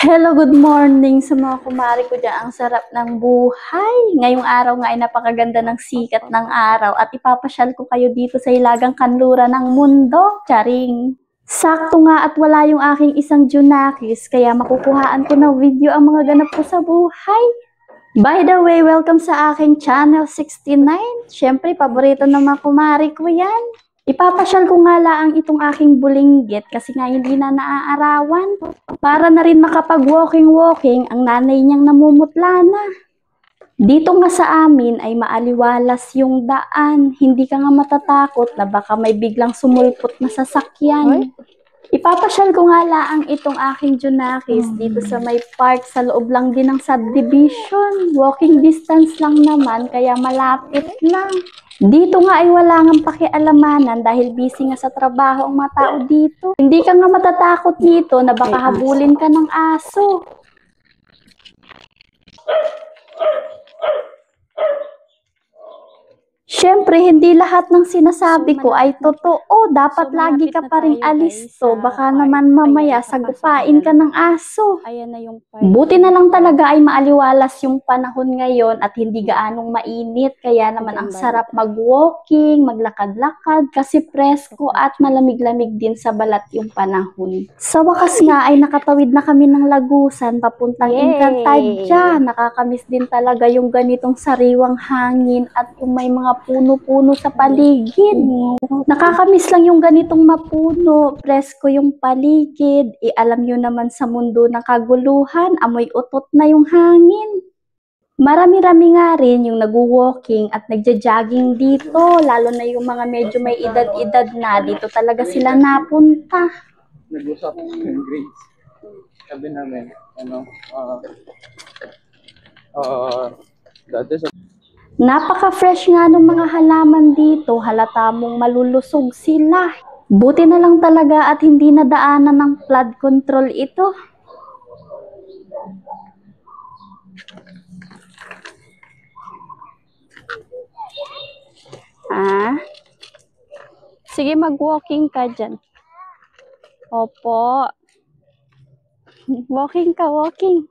Hello, good morning sa mga kumari ko dyan. Ang sarap ng buhay. Ngayong araw nga ay napakaganda ng sikat ng araw at ipapasyal ko kayo dito sa hilagang kanluran ng mundo. Charing! Sakto nga at wala yung aking isang Junakis kaya makukuhaan ko na video ang mga ganap ko sa buhay. By the way, welcome sa aking channel 69. Siyempre, paborito ng mga kumari ko yan. Ipapasyal ko nga lang itong aking bulinggit kasi nga hindi na naaarawan. Para na rin makapag-walking-walking ang nanay niyang namumutla na. Dito nga sa amin ay maaliwalas yung daan. Hindi ka nga matatakot na baka may biglang sumulpot na sasakyan. Ipapasyal ko nga lang itong aking Junakis dito sa may park sa loob lang din ng subdivision. Walking distance lang naman kaya malapit lang. Dito nga ay wala ngang pakialamanan dahil busy nga sa trabaho ang mga tao dito. Hindi ka nga matatakot dito na baka habulin ka ng aso. Siyempre, hindi lahat ng sinasabi ko ay totoo. Dapat lagi ka pa rin alisto. Baka naman mamaya sagupain ka ng aso. Buti na lang talaga ay maaliwalas yung panahon ngayon at hindi gaanong mainit. Kaya naman ang sarap mag-walking, maglakad-lakad kasi presko at malamig-lamig din sa balat yung panahon. Sa wakas nga ay nakatawid na kami ng Lagusan papuntang Encantadia. Nakakamiss din talaga yung ganitong sariwang hangin at yung may mga puno-puno sa paligid. Nakakamiss lang yung ganitong mapuno, presko yung paligid. Alam nyo naman sa mundo ng kaguluhan, amoy utot na yung hangin. Marami-rami nga rin yung nag-walking at nagja-jogging dito, lalo na yung mga medyo may edad-edad na, dito talaga sila napunta. Nag-usap ng grades. Sabi namin, dati sa Napaka-fresh nga ng mga halaman dito, halata mong malulusog sila. Buti na lang talaga at hindi nadaanan ng flood control ito. Sige, mag-walking ka dyan. Opo. Walking ka, walking.